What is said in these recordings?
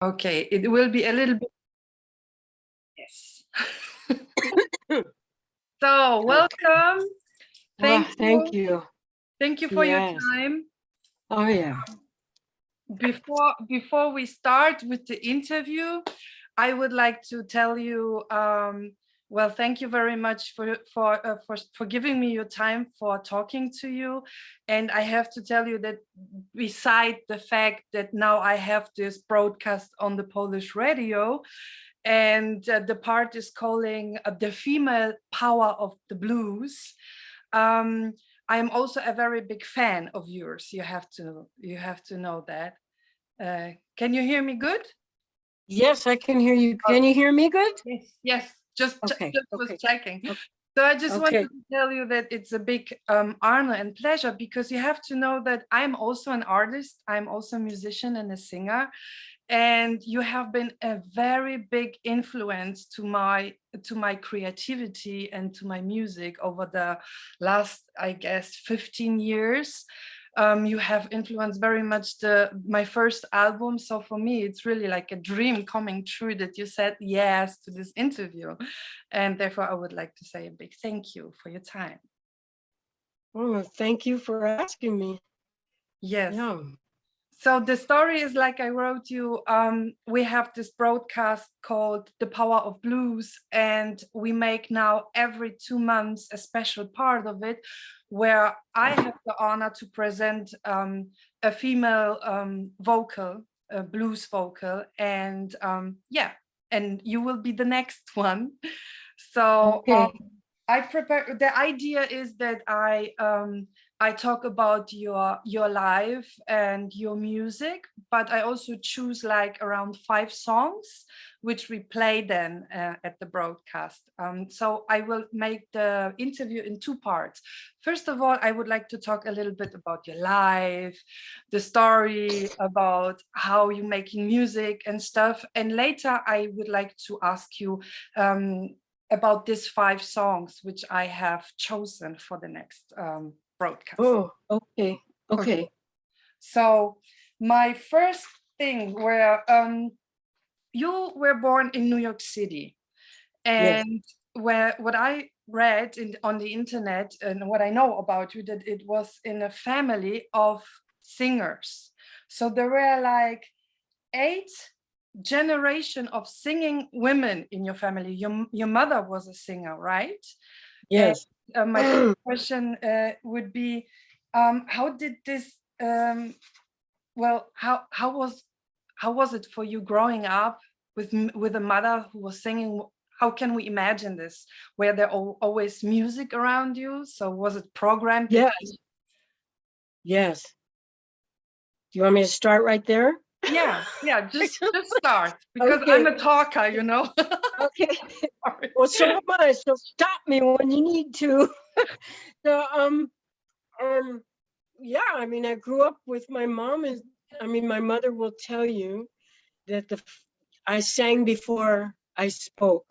Okay, it will be a little bit. Yes. So welcome. Thank you. Thank you for your time. Oh yeah. Before we start with the interview, I would like to tell you, well, thank you very much for giving me your time for talking to you. And I have to tell you that beside the fact that now I have this broadcast on the Polish radio, and the part is calling the female power of the blues. I am also a very big fan of yours. You have to know that. Can you hear me good? Yes, I can hear you. Can you hear me good? Yes. Just was checking. Okay. So I just wanted to tell you that it's a big honor and pleasure, because you have to know that I'm also an artist. I'm also a musician and a singer. And you have been a very big influence to my creativity and to my music over the last, I guess, 15 years. You have influenced very much my first album. So for me, it's really like a dream coming true that you said yes to this interview. And therefore, I would like to say a big thank you for your time. Oh, thank you for asking me. Yes. Yeah. So the story is like I wrote you, we have this broadcast called The Power of Blues, and we make now every 2 months a special part of it where I have the honor to present a female vocal, a blues vocal, and and you will be the next one. So I prepare, the idea is that I talk about your life and your music, but I also choose like around 5 songs, which we play then at the broadcast. So I will make the interview in 2 parts. First of all, I would like to talk a little bit about your life, the story about how you're making music and stuff. And later I would like to ask you about these 5 songs, which I have chosen for the next broadcast. Oh, okay. So my first thing where you were born in New York City, and what I read on the internet and what I know about you, that it was in a family of singers. So there were like 8 generation of singing women in your family. Your mother was a singer, right? Yes. And, my first question would be, how did this? Well, how was it for you growing up with a mother who was singing? How can we imagine this? Were there always music around you? So was it programmed? Yes. Do you want me to start right there? Yeah, just start, because I'm a talker, you know. Okay. Well, so am I. So stop me when you need to. So yeah, I mean, I grew up with my mom. My mother will tell you that I sang before I spoke.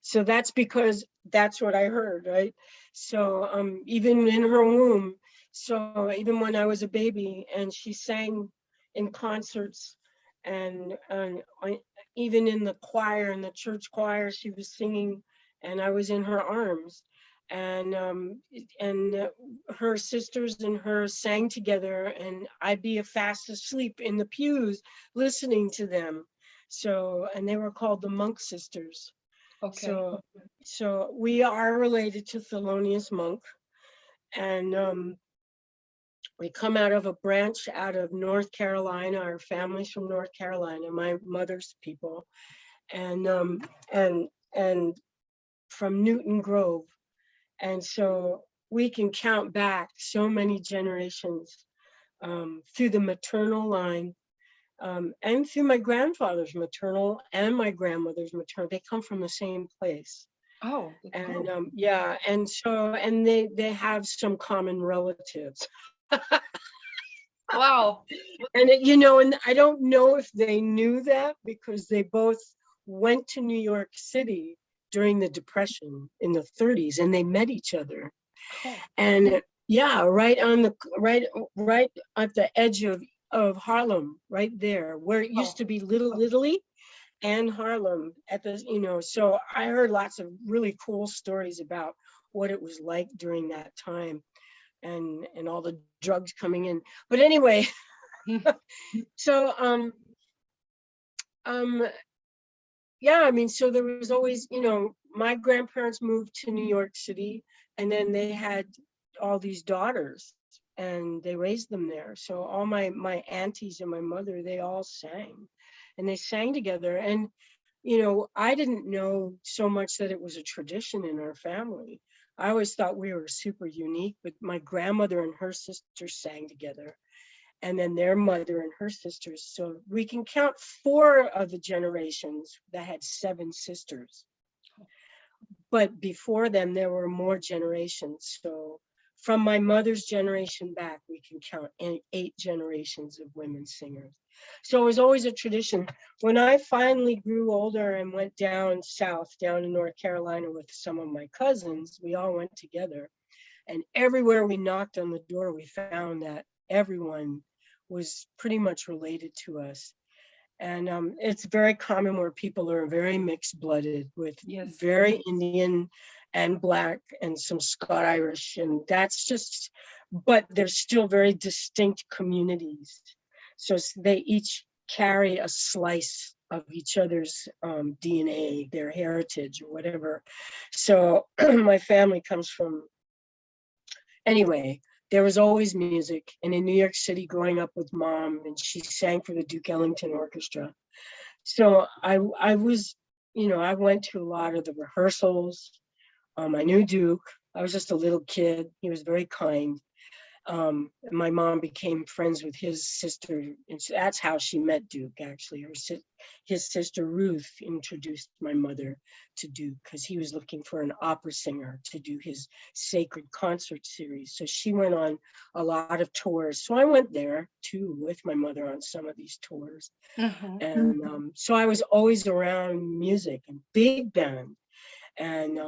So that's because that's what I heard, right? So even in her womb, so even when I was a baby, and she sang in concerts, and even in the choir, in the church choir, she was singing, and I was in her arms, and her sisters and her sang together, and I'd be fast asleep in the pews listening to them. So, and they were called the Monk Sisters. Okay. So we are related to Thelonious Monk, and we come out of a branch out of North Carolina. Our family's from North Carolina, my mother's people, and from Newton Grove, and so we can count back so many generations through the maternal line. And through my grandfather's maternal and my grandmother's maternal, they come from the same place. Oh, and yeah, and so they have some common relatives. Wow. And and I don't know if they knew that, because they both went to New York City during the Depression in the 30s, and they met each other. Oh. And yeah, right at the edge of Harlem, right there, where it used to be Little Italy and Harlem at the, so I heard lots of really cool stories about what it was like during that time and all the drugs coming in. But anyway, so yeah, I mean, so there was always, my grandparents moved to New York City, and then they had all these daughters and they raised them there. So all my aunties and my mother, they all sang, and they sang together. And I didn't know so much that it was a tradition in our family. I always thought we were super unique, but my grandmother and her sisters sang together, and then their mother and her sisters. So we can count 4 of the generations that had 7 sisters. But before them, there were more generations. So from my mother's generation back, we can count 8 generations of women singers. So it was always a tradition. When I finally grew older and went down south, down in North Carolina with some of my cousins, we all went together. And everywhere we knocked on the door, we found that everyone was pretty much related to us. And it's very common where people are very mixed blooded with very Indian and Black and some Scott Irish. And that's just, but they're still very distinct communities. So they each carry a slice of each other's DNA, their heritage or whatever. So my family comes from, anyway, there was always music. And in New York City, growing up with Mom, and she sang for the Duke Ellington Orchestra. So I was, I went to a lot of the rehearsals. I knew Duke. I was just a little kid. He was very kind. My mom became friends with his sister, and that's how she met Duke, actually. His sister Ruth introduced my mother to Duke because he was looking for an opera singer to do his sacred concert series. So she went on a lot of tours. So I went there too with my mother on some of these tours. And so I was always around music and big band and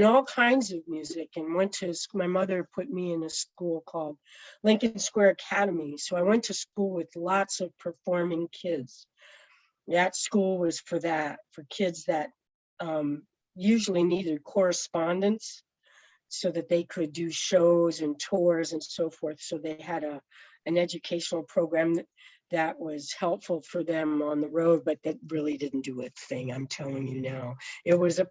all kinds of music, and went to, my mother put me in a school called Lincoln Square Academy. So I went to school with lots of performing kids. That school was for that, for kids that usually needed correspondence so that they could do shows and tours and so forth. So they had an educational program that was helpful for them on the road, but that really didn't do a thing. I'm telling you now, it was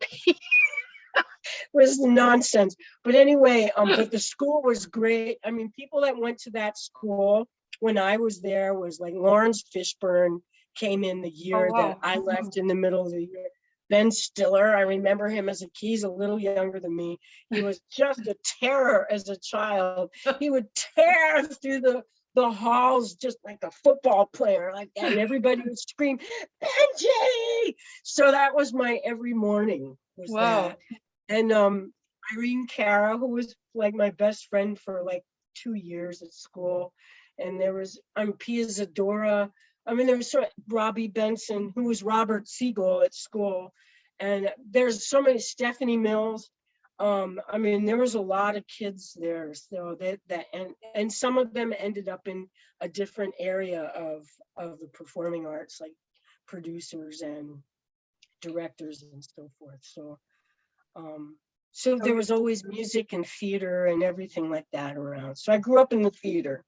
was nonsense. But anyway, but the school was great. I mean, people that went to that school when I was there was like Lawrence Fishburne came in the year that I left in the middle of the year. Ben Stiller, I remember him as a kid. He's a little younger than me. He was just a terror as a child. He would tear through the halls just like a football player like that, and everybody would scream, Benji! So that was my every morning was that. And Irene Cara, who was like my best friend for like 2 years at school. And there was Pia Zadora. I mean, there was Robbie Benson, who was Robert Siegel at school. And there's so many, Stephanie Mills. I mean, there was a lot of kids there. So and some of them ended up in a different area of the performing arts, like producers and directors and so forth. So there was always music and theater and everything like that around. So I grew up in the theater.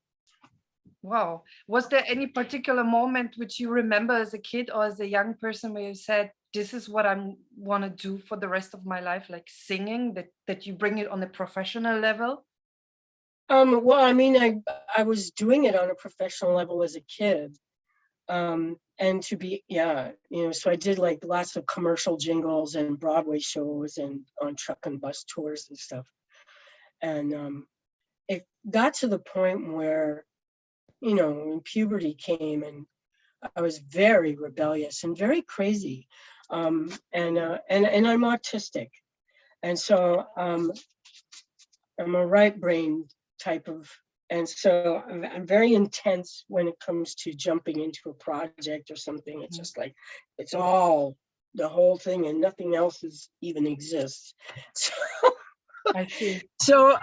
Wow. Was there any particular moment which you remember as a kid or as a young person where you said, this is what I want to do for the rest of my life, like singing, that you bring it on a professional level? Well, I mean, I was doing it on a professional level as a kid. And to be, so I did like lots of commercial jingles and Broadway shows and on truck and bus tours and stuff. And it got to the point where, when puberty came and I was very rebellious and very crazy. And I'm autistic. And so I'm a right brain type of, and so I'm very intense when it comes to jumping into a project or something. It's just like, it's all the whole thing and nothing else even exists. So, I see. So,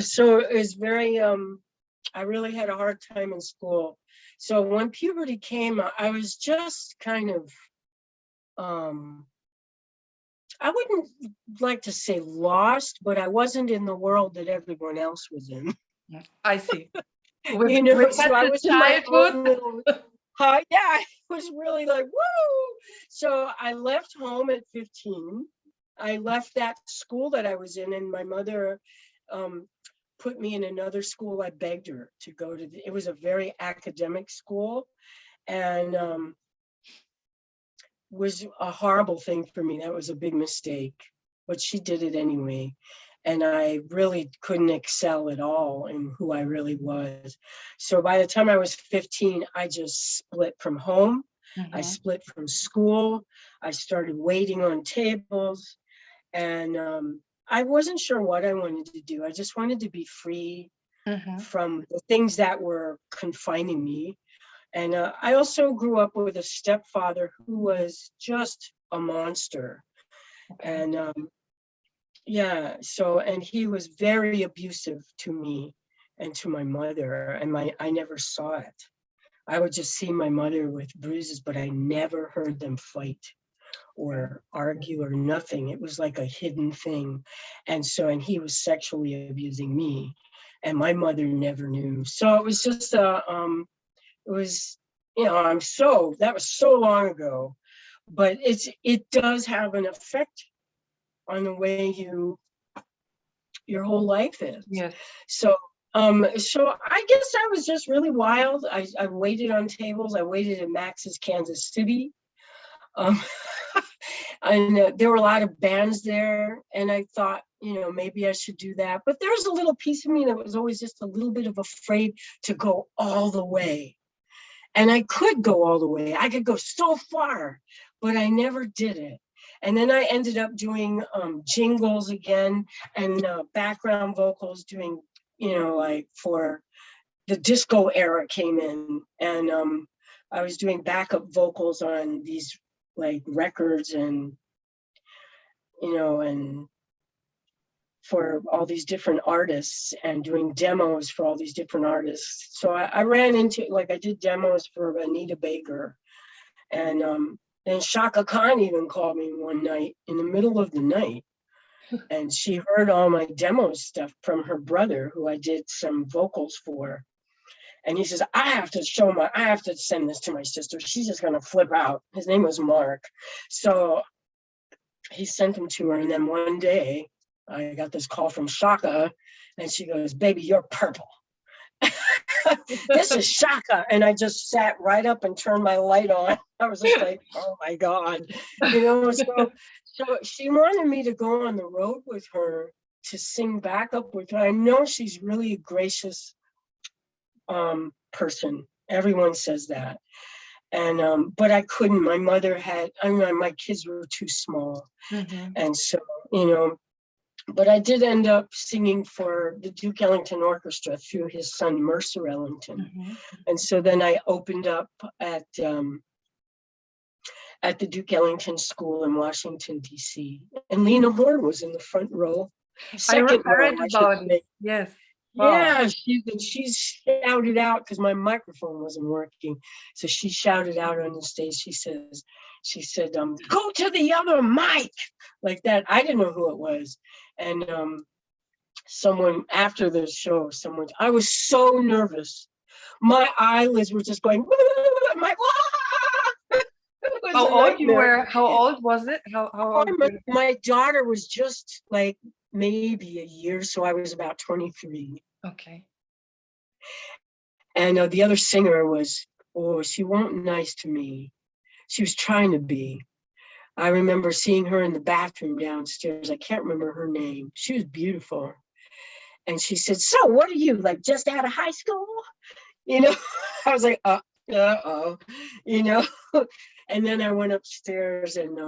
so it was very, I really had a hard time in school. So when puberty came, I was just kind of, I wouldn't like to say lost, but I wasn't in the world that everyone else was in. I see. So I was in my own little, yeah, I was really like, woo! So I left home at 15. I left that school that I was in, and my mother put me in another school. I begged her to go to, it was a very academic school, and was a horrible thing for me. That was a big mistake, but she did it anyway. And I really couldn't excel at all in who I really was. So by the time I was 15, I just split from home. I split from school. I started waiting on tables, and I wasn't sure what I wanted to do. I just wanted to be free from the things that were confining me. And I also grew up with a stepfather who was just a monster. And yeah, so, and he was very abusive to me and to my mother, and I never saw it. I would just see my mother with bruises, but I never heard them fight or argue or nothing. It was like a hidden thing. And so, and he was sexually abusing me, and my mother never knew. So it was just it was, that was so long ago, but it does have an effect on the way your whole life is. Yes. So I guess I was just really wild. I waited on tables. I waited in Max's Kansas City. And there were a lot of bands there, and I thought, maybe I should do that. But there was a little piece of me that was always just a little bit of afraid to go all the way. And I could go all the way. I could go so far, but I never did it. And then I ended up doing jingles again, and background vocals, doing, like for the disco era came in, and I was doing backup vocals on these like records, and, and for all these different artists, and doing demos for all these different artists. So I ran into, like, I did demos for Anita Baker, and Shaka Khan even called me one night in the middle of the night, and she heard all my demo stuff from her brother, who I did some vocals for. And he says, I have to send this to my sister. She's just going to flip out. His name was Mark. So he sent them to her. And then one day I got this call from Shaka, and she goes, baby, you're purple. This is Shaka. And I just sat right up and turned my light on. I was just like, oh my God. So she wanted me to go on the road with her to sing backup with her. I know she's really a gracious person. Everyone says that. And but I couldn't. My mother had, my kids were too small. And so, but I did end up singing for the Duke Ellington Orchestra through his son, Mercer Ellington. And so then I opened up at the Duke Ellington School in Washington, D.C. And Lena Horne was in the front row. I read about it. Yes. Wow. Yeah, she shouted out, because my microphone wasn't working. So she shouted out on the stage. She said, go to the other mic, like that. I didn't know who it was. And someone after the show, I was so nervous. My eyelids were just going, I'm like, how old you were? How old was it? How old? My daughter was just like maybe a year, so I was about 23. Okay. And the other singer was, she wasn't nice to me. She was trying to be. I remember seeing her in the bathroom downstairs. I can't remember her name. She was beautiful. And she said, so what are you, like, just out of high school? I was like, uh-oh, And then I went upstairs, and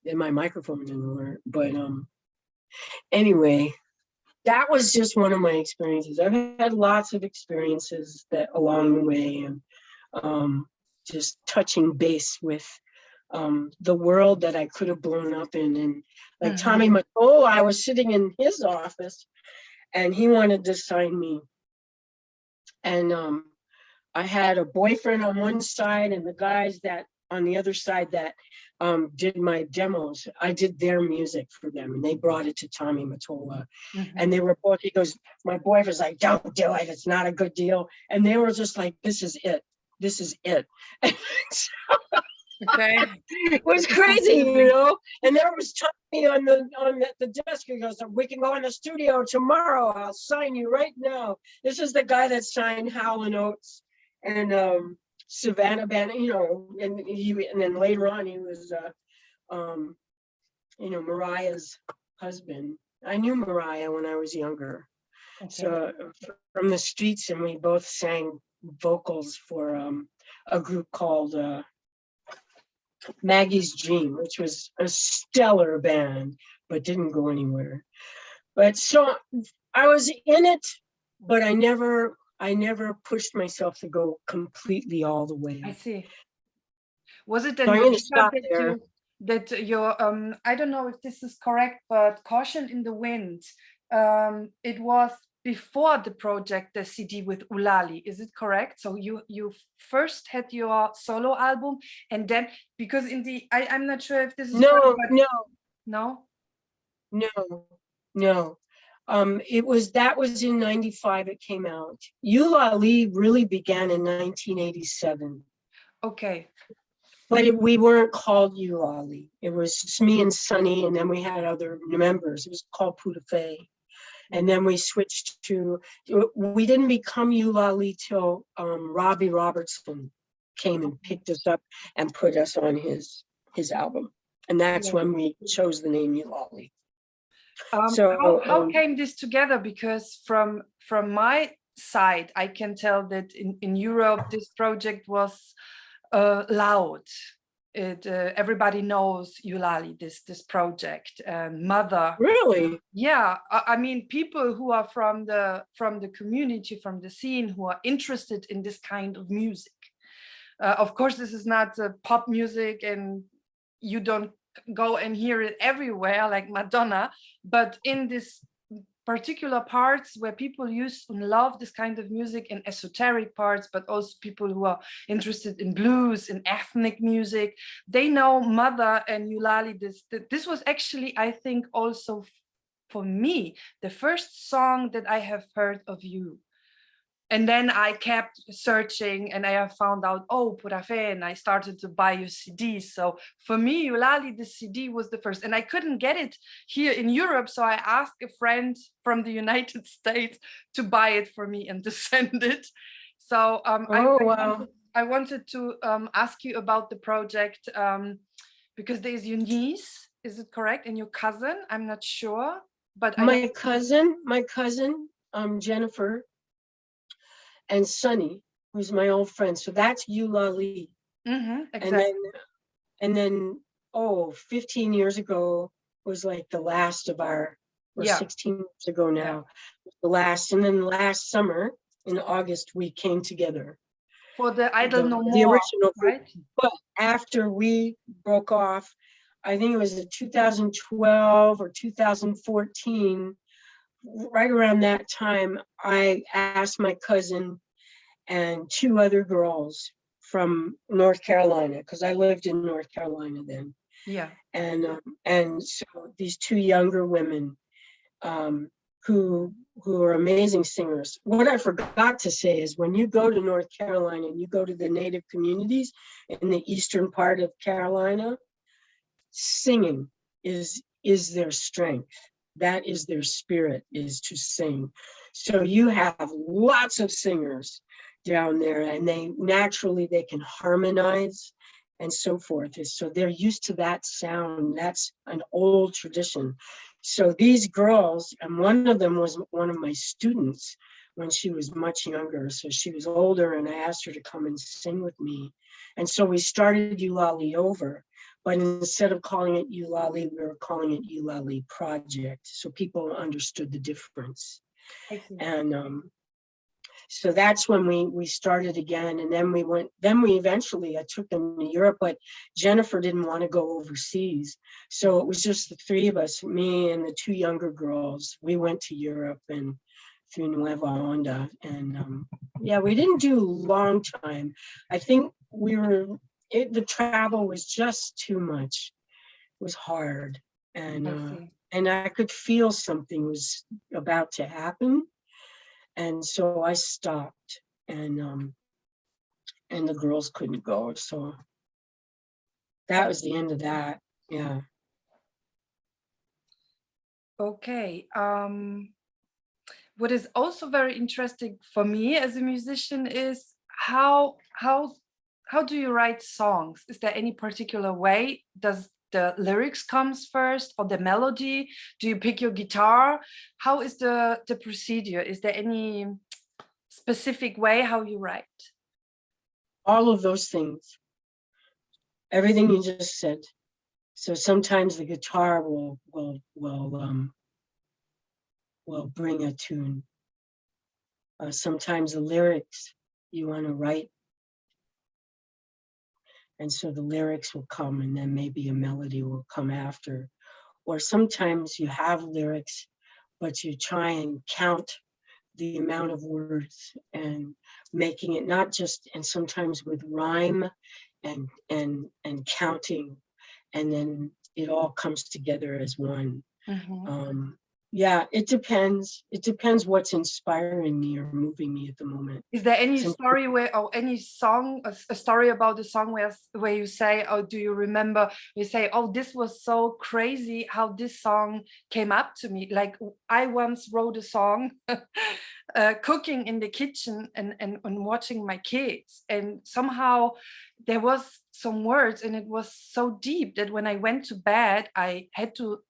then my microphone didn't work. But anyway, that was just one of my experiences. I've had lots of experiences that along the way, and just touching base with the world that I could have blown up in. And like Tommy Mottola, I was sitting in his office, and he wanted to sign me. And I had a boyfriend on one side and the guys that on the other side that did my demos. I did their music for them and they brought it to Tommy Mottola. And they were both, he goes, my boyfriend's like, don't do it. It's not a good deal. And they were just like, this is it. This is it. Okay. It was crazy, you know. And there was Tommy on the desk. He goes, we can go in the studio tomorrow. I'll sign you right now. This is the guy that signed Howlin' Oates and Savannah Band, you know, and then later on he was you know, Mariah's husband. I knew Mariah when I was younger. Okay. So from the streets, and we both sang vocals for a group called Maggie's Dream, which was a stellar band, but didn't go anywhere. But so I was in it, but I never pushed myself to go completely all the way. I see. Was it then so that your I don't know if this is correct, but Caution in the Wind, it was before the project, the CD with Eulalie, is it correct? So you first had your solo album, and then, because in the I'm not sure if this is no. That was in 95 it came out. Eulalie really began in 1987. Okay. But we weren't called Eulalie. It was just me and Sonny, and then we had other members. It was called Pura. And then we switched to, we didn't become Eulalie till Robbie Robertson came and picked us up and put us on his album. And that's when we chose the name Eulalie. So how came this together? Because from my side, I can tell that in Europe, this project was loud. Everybody knows Eulalie, this project, Mother. Really? Yeah, I mean, people who are from the community, from the scene, who are interested in this kind of music. Of course, this is not pop music, and you don't go and hear it everywhere like Madonna, but in this particular parts where people used to love this kind of music, in esoteric parts, but also people who are interested in blues, in ethnic music, they know Mother and Eulalie. This was actually, I think, also for me, the first song that I have heard of you. And then I kept searching and I have found out, oh, Pura, and I started to buy your CDs. So for me, Eulalie, the CD was the first, and I couldn't get it here in Europe. So I asked a friend from the United States to buy it for me and to send it. So I wanted to ask you about the project because there's your niece, is it correct? And your cousin, I'm not sure. But my cousin, Jennifer, and Sonny, who's my old friend. So that's Eulalie. Exactly. And then 15 years ago was like the last of our, 16 years ago now, the last. And then last summer in August, we came together. For the Idle No More, the original, right? But after we broke off, I think it was in 2012 or 2014, right around that time, I asked my cousin and two other girls from North Carolina, because I lived in North Carolina then. Yeah. And so these two younger women who are amazing singers. What I forgot to say is when you go to North Carolina and you go to the Native communities in the eastern part of Carolina, singing is their strength. That is their spirit, is to sing. So you have lots of singers down there, and they can harmonize and so forth. So they're used to that sound. That's an old tradition. So these girls, and one of them was one of my students when she was much younger. So she was older, and I asked her to come and sing with me. And so we started Eulalie over. But instead of calling it Eulalie, we were calling it Eulalie Project. So people understood the difference. And so that's when we started again. And then I took them to Europe, but Jennifer didn't want to go overseas. So it was just the three of us, me and the two younger girls. We went to Europe, and through Nueva Onda. And yeah, we didn't do a long time. I think the travel was just too much. It was hard. And I could feel something was about to happen. And so I stopped, and the girls couldn't go. So that was the end of that. Yeah. Okay. What is also very interesting for me as a musician is how do you write songs? Is there any particular way? Does the lyrics comes first, or the melody? Do you pick your guitar? How is the procedure? Is there any specific way how you write? All of those things. Everything you just said. So sometimes the guitar will bring a tune. Sometimes the lyrics you want to write, and so the lyrics will come, and then maybe a melody will come after. Or sometimes you have lyrics, but you try and count the amount of words and making it not just, and sometimes with rhyme and counting, and then it all comes together as one. Yeah, it depends. It depends what's inspiring me or moving me at the moment. Is there any story where, or any song, a story about the song where you say, oh, do you remember? You say, oh, this was so crazy how this song came up to me. Like I once wrote a song cooking in the kitchen and watching my kids, and somehow there was some words, and it was so deep that when I went to bed, I had to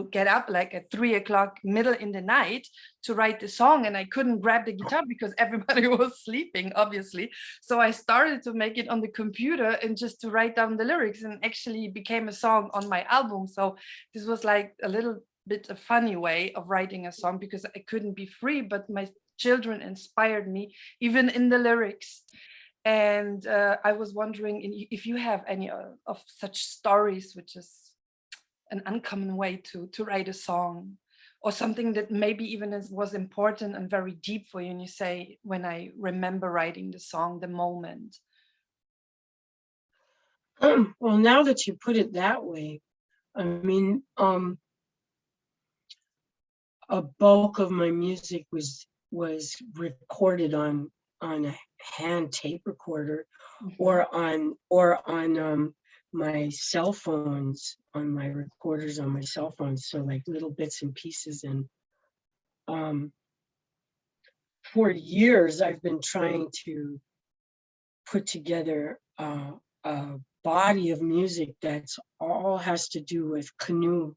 get up like at 3 o'clock middle in the night to write the song, and I couldn't grab the guitar because everybody was sleeping, obviously. So I started to make it on the computer and just to write down the lyrics, and actually became a song on my album. So this was like a little bit a funny way of writing a song, because I couldn't be free, but my children inspired me even in the lyrics. And I was wondering if you have any of such stories, which is an uncommon way to write a song, or something that maybe even was important and very deep for you, and you say, when I remember writing the song, the moment. Well, now that you put it that way, I mean, a bulk of my music was recorded on a hand tape recorder, or on my cell phones, on my recorders on my cell phones. So like little bits and pieces. And for years I've been trying to put together a body of music that's all has to do with canoeing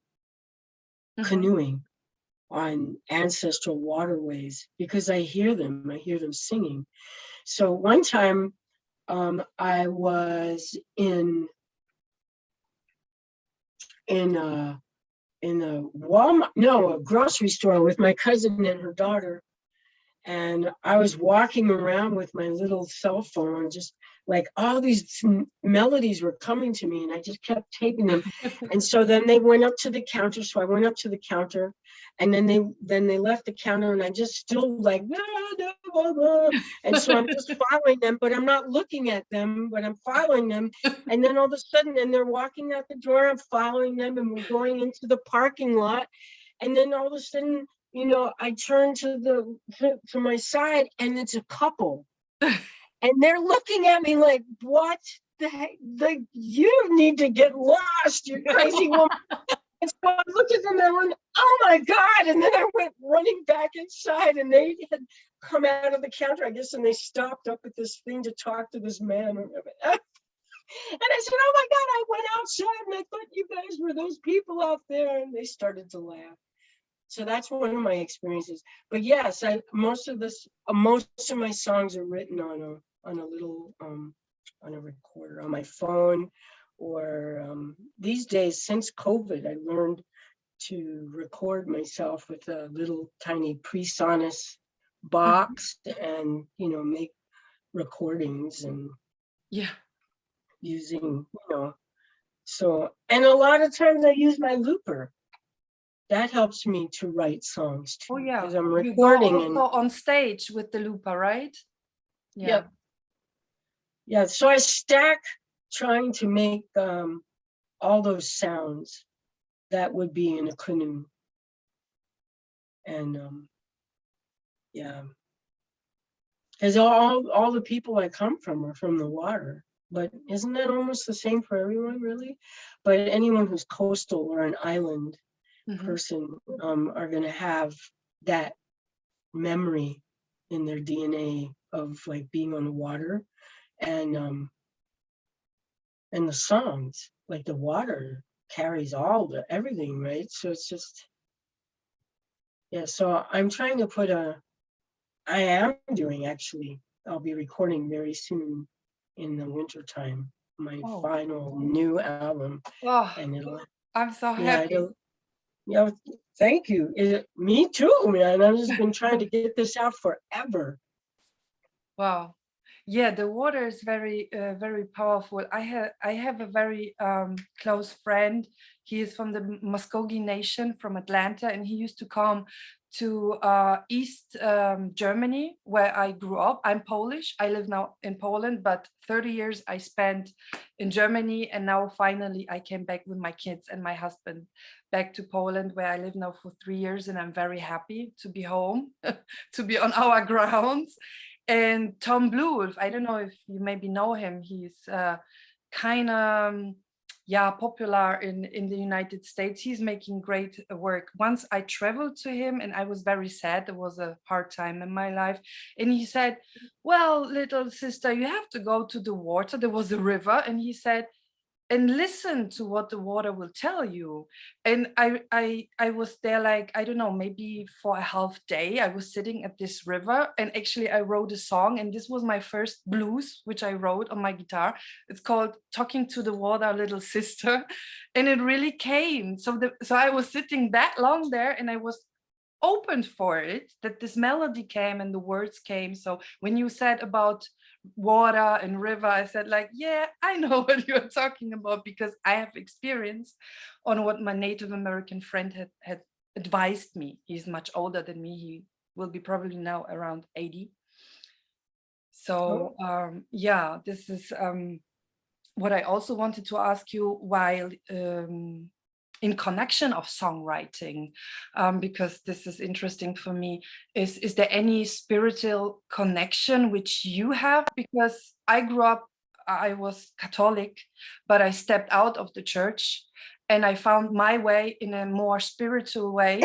on ancestral waterways, because I hear them singing. So one time I was in a Walmart, no, a grocery store with my cousin and her daughter. And I was walking around with my little cell phone, just like all these melodies were coming to me, and I just kept taping them. And so then they went up to the counter. So I went up to the counter, and then they left the counter, and I just still like, and so I'm just following them, but I'm not looking at them, but I'm following them. And then all of a sudden, and they're walking out the door, I'm following them, and we're going into the parking lot. And then all of a sudden, you know, I turn to my side, and it's a couple, and they're looking at me like, "What the heck? Like, you need to get lost, you crazy woman!" And so I looked at them, and I went, "Oh my God!" And then I went running back inside, and they had come out of the counter, I guess, and they stopped up at this thing to talk to this man. And I said, "Oh my God!" I went outside, and I thought you guys were those people out there, and they started to laugh. So that's one of my experiences. But yes, most of my songs are written on a little on a recorder on my phone, or these days since COVID, I learned to record myself with a little tiny PreSonus box, and make recordings, and using so, and a lot of times I use my looper. that helps me to write songs too. Oh yeah, because I'm you go recording also and on stage with the looper, right? yeah. Yeah, so I stack trying to make all those sounds that would be in a canoe. And yeah, because all the people I come from are from the water. But isn't that almost the same for everyone, really? But anyone who's coastal or an island person are going to have that memory in their DNA of like being on the water, and the songs, like the water carries everything, right? So it's just, yeah. So I'm trying to I am doing, actually, I'll be recording very soon in the winter time, my final new album. Oh, And I'm so yeah, happy. yeah, thank you. Me too, man. I've just been trying to get this out forever. Wow. Yeah, the water is very, very powerful. I have a very close friend. He is from the Muskogee Nation from Atlanta, and he used to come to East Germany, where I grew up. I'm Polish. I live now in Poland, but 30 years I spent in Germany, and now finally I came back with my kids and my husband back to Poland, where I live now for 3 years, and I'm very happy to be home, to be on our grounds. And Tom Bluewolf, I don't know if you maybe know him. He's kind of popular in the United States. He's making great work. Once I traveled to him and I was very sad. It was a hard time in my life. And he said, well, little sister, you have to go to the water. There was a river. And he said, and listen to what the water will tell you. And I was there, like, I don't know, maybe for a half day. I was sitting at this river, and actually I wrote a song, and this was my first blues, which I wrote on my guitar. It's called Talking to the Water, Little Sister. And it really came. So I was sitting that long there, and I was opened for it, that this melody came and the words came. So when you said about water and river, I said, like, yeah, I know what you're talking about, because I have experience on what my Native American friend had advised me. He's much older than me. He will be probably now around 80. So yeah, this is what I also wanted to ask you, while in connection of songwriting, because this is interesting for me. Is there any spiritual connection which you have? Because I grew up, I was Catholic, but I stepped out of the church and I found my way in a more spiritual way,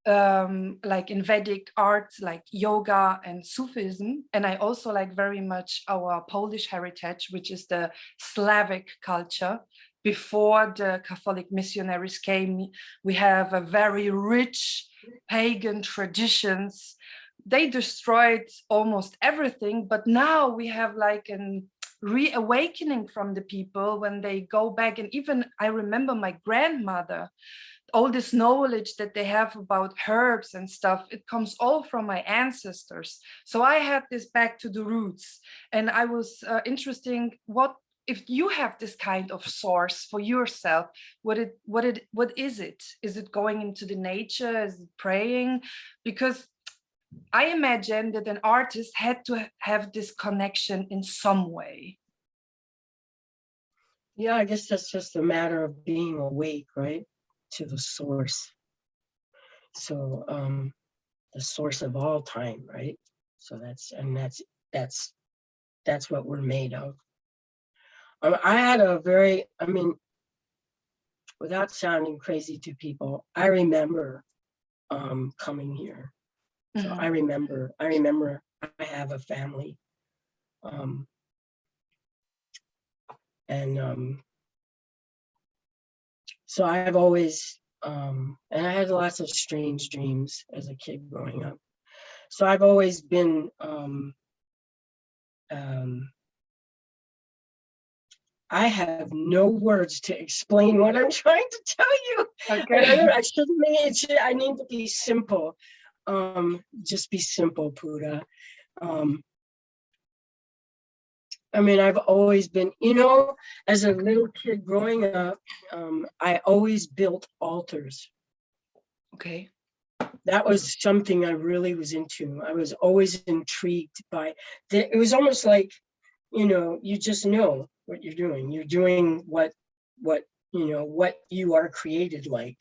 like in Vedic art, like yoga and Sufism. And I also like very much our Polish heritage, which is the Slavic culture. Before the Catholic missionaries came, we have a very rich pagan traditions. They destroyed almost everything, but now we have like an reawakening from the people when they go back. And even I remember my grandmother, all this knowledge that they have about herbs and stuff, it comes all from my ancestors. So I had this back to the roots, and I was interesting, what if you have this kind of source for yourself? What is it? Is it going into the nature? Is it praying? Because I imagine that an artist had to have this connection in some way. Yeah, I guess that's just a matter of being awake, right, to the source. So the source of all time, right? So that's what we're made of. I had without sounding crazy to people, I remember coming here. So I remember I have a family. So I've always, and I had lots of strange dreams as a kid growing up. So I've always been, I have no words to explain what I'm trying to tell you. Okay. I need to be simple. Just be simple, Pura. I've always been, as a little kid growing up, I always built altars Okay. That was something I really was into. I was always intrigued by it was almost like, you just know what you're doing. You're doing what what you are created like,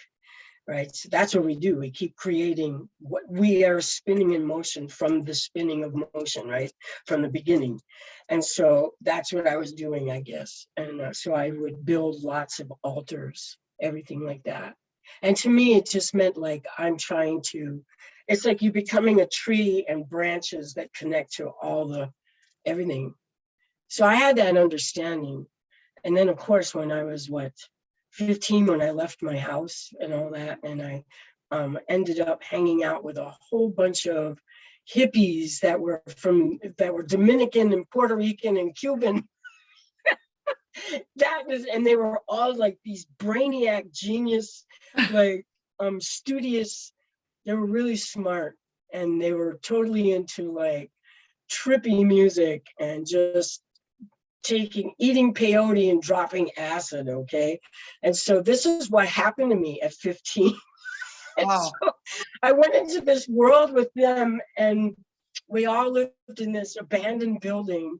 right? So that's what we do. We keep creating what we are spinning in motion from the spinning of motion, right? From the beginning. And so that's what I was doing, I guess. And so I would build lots of altars, everything like that. And to me, it just meant like it's like you becoming a tree and branches that connect to everything. So I had that understanding. And then, of course, when I was 15, when I left my house and all that, and I ended up hanging out with a whole bunch of hippies that were Dominican and Puerto Rican and Cuban. And they were all like these brainiac genius, like studious. They were really smart, and they were totally into like trippy music and just eating peyote and dropping acid. Okay. And so this is what happened to me at 15. And Wow. so I went into this world with them, and we all lived in this abandoned building.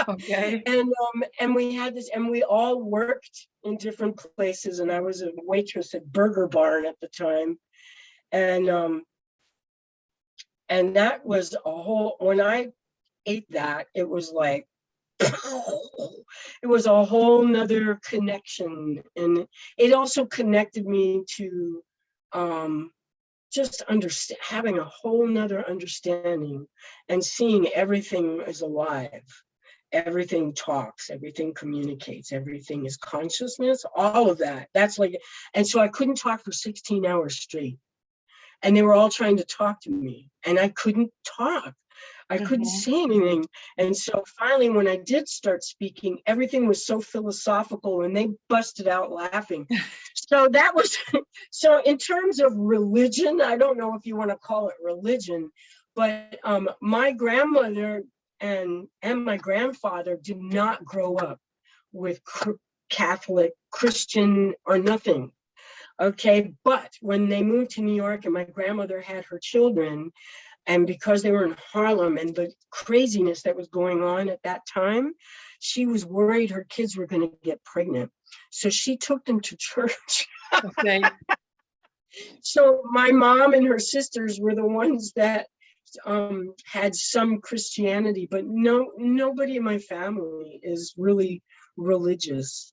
Okay. And we had this, and we all worked in different places. And I was a waitress at Burger Barn at the time. And that was when I ate that, it was like, it was a whole nother connection. And it also connected me to just having a whole nother understanding and seeing everything is alive. Everything talks, everything communicates, everything is consciousness, all of that. And so I couldn't talk for 16 hours straight. And they were all trying to talk to me, and I couldn't talk. I couldn't say anything. And so finally, when I did start speaking, everything was so philosophical, and they busted out laughing. So that was, so in terms of religion, I don't know if you want to call it religion, but my grandmother and my grandfather did not grow up with Catholic, Christian, or nothing. Okay, but when they moved to New York and my grandmother had her children, and because they were in Harlem and the craziness that was going on at that time, she was worried her kids were going to get pregnant. So she took them to church. Okay. So my mom and her sisters were the ones that had some Christianity, but nobody in my family is really religious.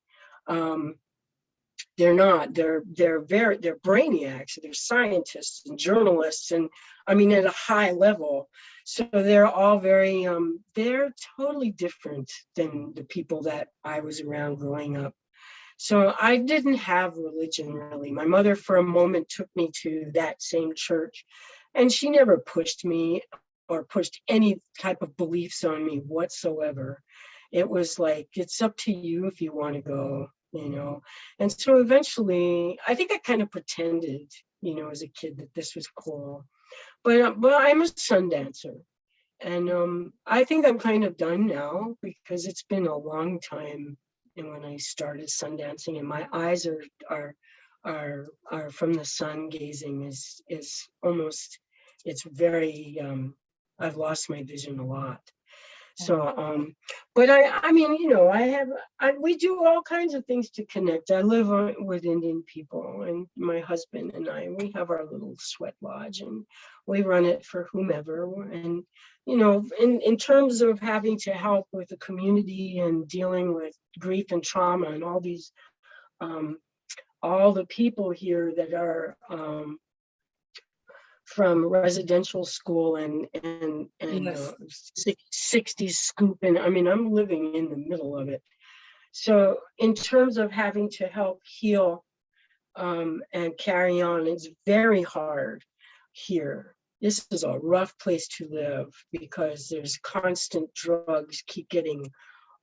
They're not. They're brainiacs. They're scientists and journalists, and I mean at a high level. So they're all very. They're totally different than the people that I was around growing up. So I didn't have religion really. My mother, for a moment, took me to that same church, and she never pushed me or pushed any type of beliefs on me whatsoever. It was like, it's up to you if you want to go. And so eventually I think I kind of pretended, as a kid that this was cool, but I'm a sun dancer, and I think I'm kind of done now because it's been a long time. And when I started sun dancing, and my eyes are from the sun gazing is almost, it's very, I've lost my vision a lot. So, but I mean, we do all kinds of things to connect. I live with Indian people, and my husband and we have our little sweat lodge, and we run it for whomever. And, in terms of having to help with the community and dealing with grief and trauma and all these, all the people here that are, from residential school and Yes. 60s scoop, and I mean I'm living in the middle of it. So in terms of having to help heal and carry on, it's very hard here. This is a rough place to live because there's constant drugs keep getting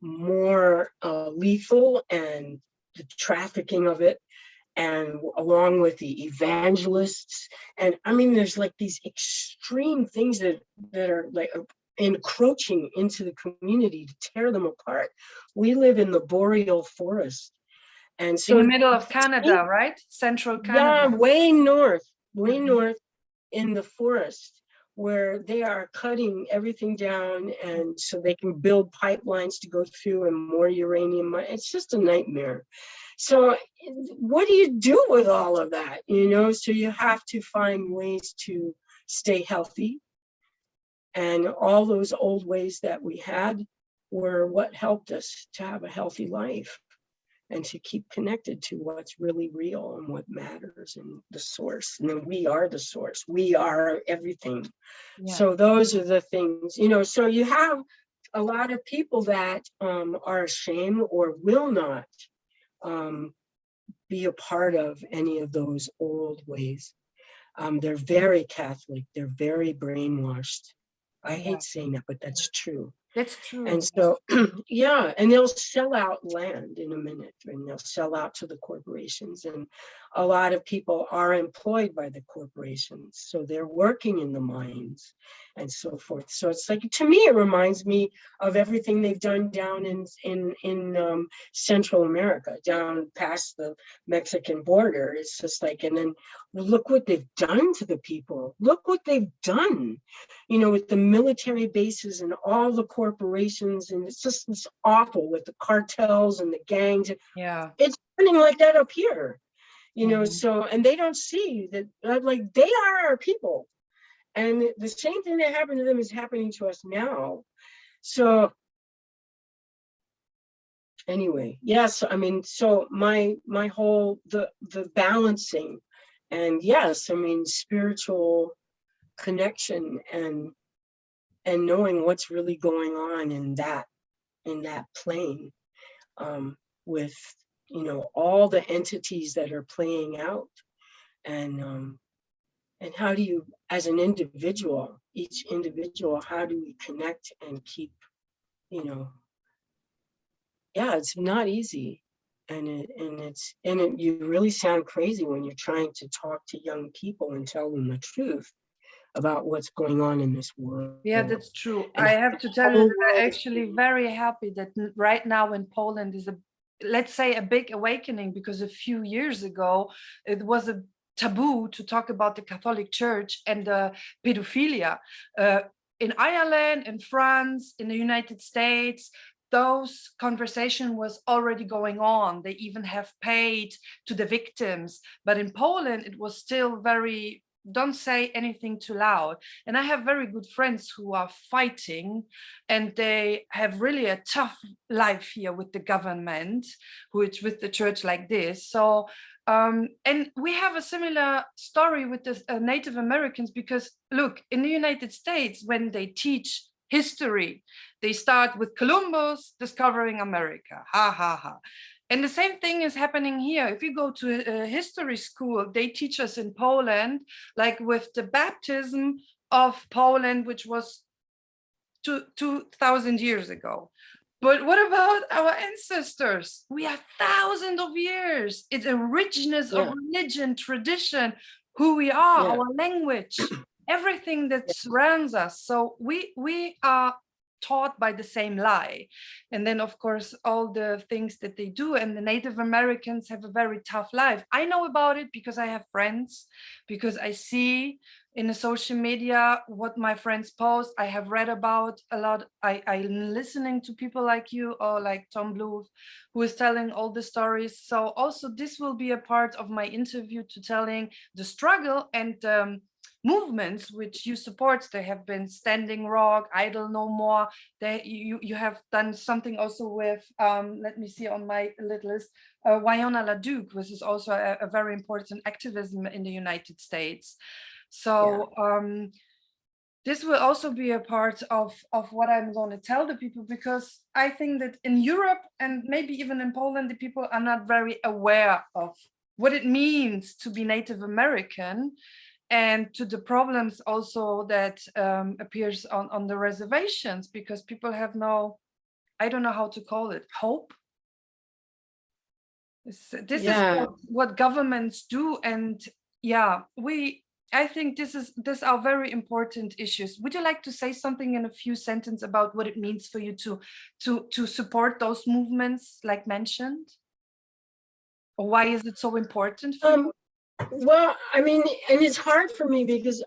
more lethal, and the trafficking of it, and along with the evangelists. And I mean, there's like these extreme things that are like encroaching into the community to tear them apart. We live in the boreal forest, And In so the middle of Canada, right? Central yeah, Canada. way north Mhm. in the forest, where they are cutting everything down, and so they can build pipelines to go through and more uranium. It's just a nightmare. So what do you do with all of that? You know, so you have to find ways to stay healthy. And all those old ways that we had were what helped us to have a healthy life and to keep connected to what's really real and what matters and the source. And then we are the source. We are everything. Yeah. So those are the things, you know, so you have a lot of people that are ashamed or will not be a part of any of those old ways. They're very Catholic. They're very brainwashed. I Yeah. hate saying that, but that's true. That's true. And so, yeah, and they'll sell out land in a minute, and they'll sell out to the corporations. And a lot of people are employed by the corporations, so they're working in the mines and so forth. So it's like, to me, it reminds me of everything they've done down in Central America, down past the Mexican border. It's just like, and then look what they've done to the people. Look what they've done, you know, with the military bases and all the corporations. And it's awful with the cartels and the gangs. Yeah. It's happening like that up here, you know. Mhm. So, and they don't see that, like, they are our people. And the same thing that happened to them is happening to us now. So anyway, yes, I mean, so my whole, the balancing, and yes, I mean, spiritual connection and knowing what's really going on in that plane, with, you know, all the entities that are playing out. And how do you, as an individual, each individual, how do we connect and keep, you know, yeah, it's not easy. And you really sound crazy when you're trying to talk to young people and tell them the truth about what's going on in this world. Yeah, that's true. And I how have the to tell you whole that I'm world is actually being, very happy that right now in Poland is a, let's say, a big awakening, because a few years ago it was a taboo to talk about the Catholic Church and pedophilia. Uh, in Ireland, in France, in the United States, those conversation was already going on. They even have paid to the victims. But in Poland, it was still very, don't say anything too loud. And I have very good friends who are fighting, and they have really a tough life here with the government, which with the church like this. So and we have a similar story with the Native Americans, because look, in the United States, when they teach history, they start with Columbus discovering America. Ha ha ha. And the same thing is happening here. If you go to a history school, they teach us in Poland, like with the baptism of Poland, which was 2,000 years ago. But what about our ancestors? We have thousands of years. It's a richness of yeah, religion, tradition, who we are, yeah, our language, everything that surrounds us. So we are taught by the same lie. And then, of course, all the things that they do. And the Native Americans have a very tough life. I know about it because I have friends, because I see in the social media what my friends post. I have read about a lot. I'm listening to people like you, or like Tom Bluth, who is telling all the stories. So also this will be a part of my interview, to telling the struggle and movements which you support. They have been Standing Rock, Idle No More. You have done something also with let me see on my little list, Wynonna LaDuke, which is also a very important activism in the United States. So this will also be a part of what I'm going to tell the people, because I think that in Europe and maybe even in Poland, the people are not very aware of what it means to be Native American, and to the problems also that appears on the reservations, because people have no, I don't know how to call it, hope. This is yeah. what governments do. And yeah, I think these are very important issues. Would you like to say something in a few sentences about what it means for you to support those movements like mentioned? Why is it so important for you? Well, I mean, and it's hard for me because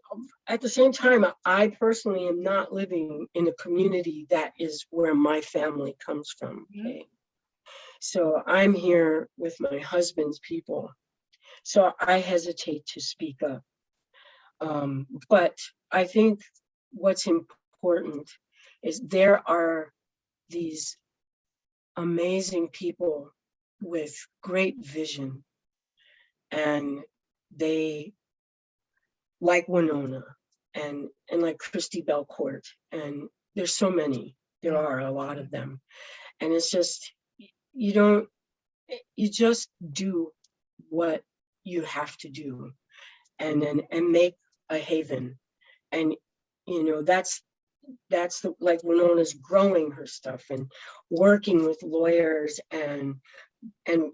at the same time, I personally am not living in a community that is where my family comes from. Okay. So I'm here with my husband's people. So I hesitate to speak up. But I think what's important is there are these amazing people with great vision, and they, like Winona and like Christy Belcourt, and there's so many. There are a lot of them, and it's just you just do what you have to do, and make a haven, and that's like Winona's growing her stuff and working with lawyers and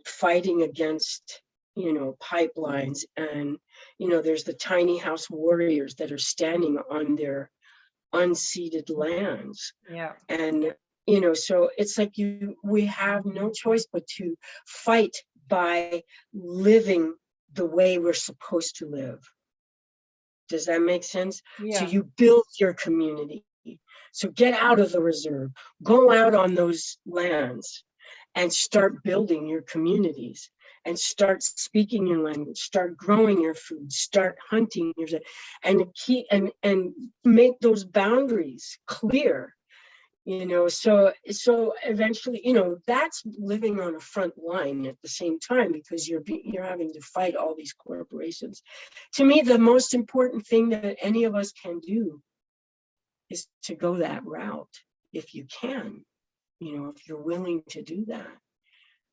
fighting against pipelines, and there's the tiny house warriors that are standing on their unceded lands. Yeah. And so it's like we have no choice but to fight by living the way we're supposed to live. Does that make sense? Yeah. So you build your community. So get out of the reserve, go out on those lands and start building your communities, and start speaking your language, start growing your food, start hunting your, and keep and make those boundaries clear. So eventually, that's living on a front line at the same time, because you're having to fight all these corporations. To me, the most important thing that any of us can do is to go that route, if you can, if you're willing to do that.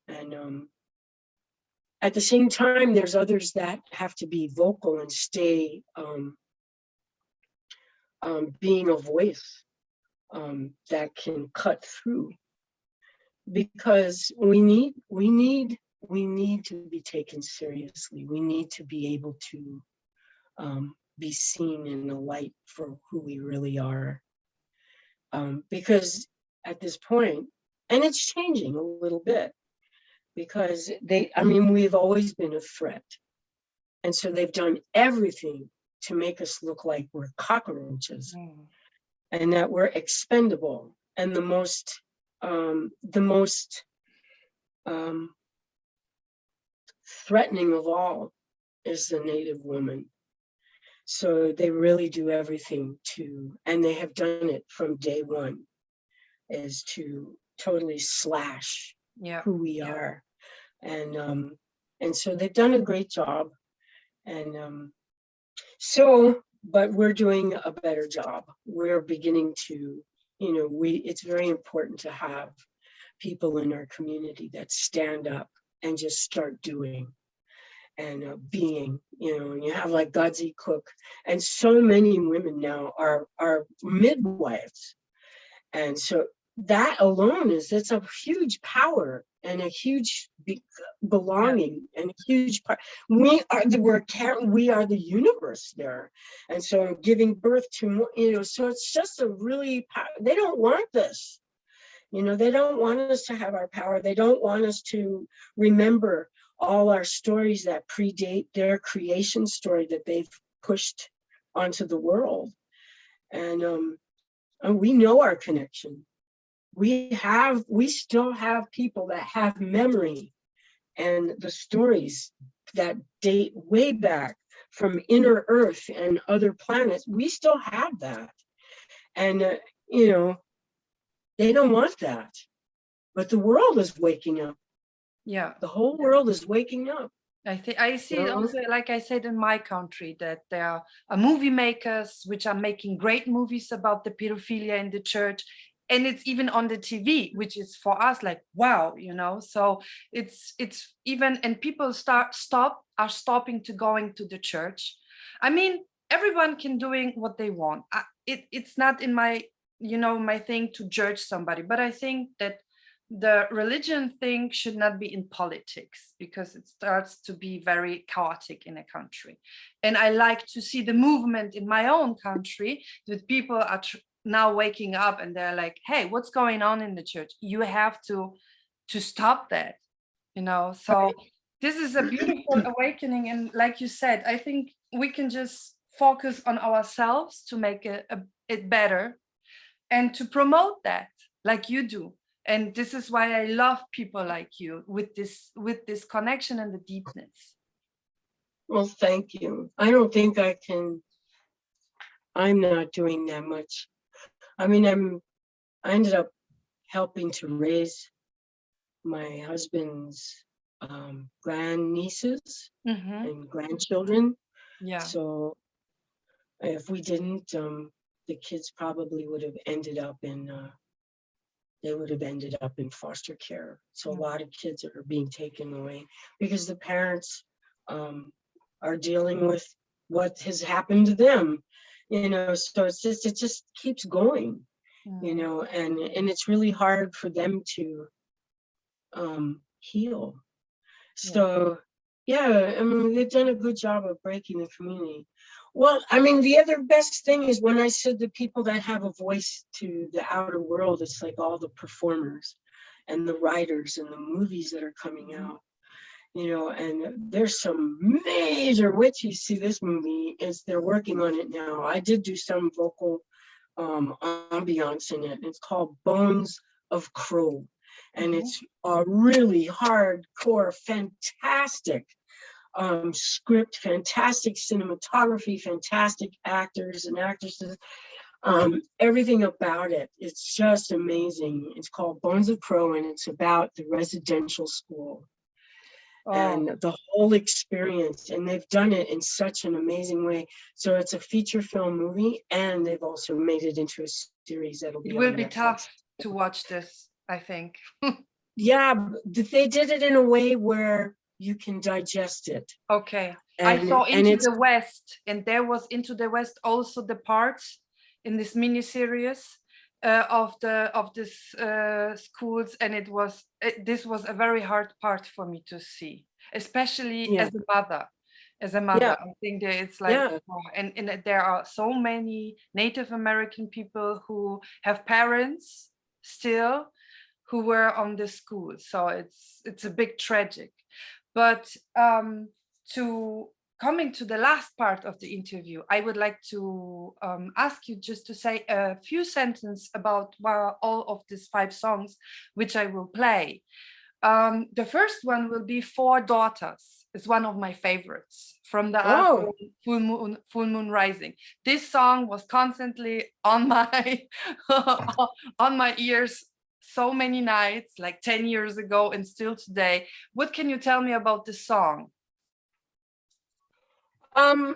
And at the same time, there's others that have to be vocal and stay being a voice that can cut through, because we need to be taken seriously. We need to be able to be seen in the light for who we really are. Because at this point, and it's changing a little bit, because we've always been a threat. And so they've done everything to make us look like we're cockroaches, and that we're expendable. And the most threatening of all is the Native woman. So they really do everything and they have done it from day one, is to totally slash who we are. And so they've done a great job. And but we're doing a better job. We're beginning to, it's very important to have people in our community that stand up and just start doing and being, and you have like Godzi Cook, and so many women now are midwives. And so that alone that's a huge power and a huge belonging and a huge part. We are the universe there. And so giving birth to, so it's just a really, they don't want this. They don't want us to have our power. They don't want us to remember all our stories that predate their creation story that they've pushed onto the world. And we know our connection. We still have people that have memory and the stories that date way back from inner Earth and other planets. We still have that. And, they don't want that. But the world is waking up. Yeah. The whole world is waking up. I see it also, like I said, in my country, that there are movie makers which are making great movies about the pedophilia in the church. And it's even on the TV, which is for us like, wow, so it's even, and people are stopping to going to the church. I mean, everyone can doing what they want. It's not in my, my thing to judge somebody, but I think that the religion thing should not be in politics, because it starts to be very chaotic in a country. And I like to see the movement in my own country, that people are now waking up and they're like, hey, what's going on in the church? You have to stop that, so this is a beautiful awakening. And like you said, I think we can just focus on ourselves to make it better and to promote that like you do. And this is why I love people like you with this connection and the deepness. Well, thank you. I don't think I can. I'm not doing that much. I mean, I ended up helping to raise my husband's grandnieces and grandchildren. Yeah. So if we didn't, the kids probably would have ended up in foster care. So a lot of kids are being taken away because the parents are dealing with what has happened to them, you know. So it just keeps going, you know, and it's really hard for them to heal. So yeah, I mean, they've done a good job of breaking the community. Well, I mean, the other best thing is when I said the people that have a voice to the outer world, it's like all the performers and the writers and the movies that are coming out, you know, and there's some major, which you see this movie, they're working on it now. I did do some vocal ambiance in it. It's called Bones of Crow. And it's a really hardcore, fantastic script, fantastic cinematography, fantastic actors and actresses. Everything about it, it's just amazing. It's called Bones of Crow, and it's about the residential school and the whole experience. And they've done it in such an amazing way. So it's a feature film movie, and they've also made it into a series that'll be. It will be tough to watch this, I think. Yeah, they did it in a way where you can digest it. Okay. I saw Into the West, and there was Into the West also the parts in this miniseries of this schools, and this was a very hard part for me to see, especially as a mother. I think that it's like, and there are so many Native American people who have parents still who were on the school, so it's a big tragic. But to coming to the last part of the interview, I would like to ask you just to say a few sentences about all of these 5 songs, which I will play. The first one will be Four Daughters. It's one of my favorites from the album Full Moon Rising. This song was constantly on my on my ears so many nights, like 10 years ago and still today. What can you tell me about this song? Well,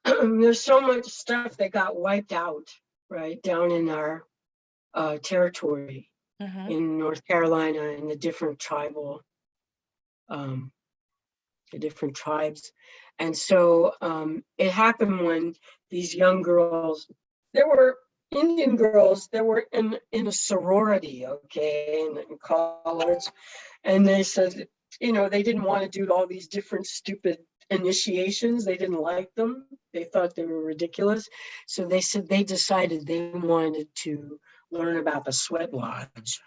there's so much stuff that got wiped out, right, down in our territory in North Carolina, and the different tribes. And so it happened when these young girls, there were Indian girls that were in a sorority, in college, and they said, you know, they didn't want to do all these different stupid initiations. They didn't like them. They thought they were ridiculous. So they said they decided they wanted to learn about the sweat lodge.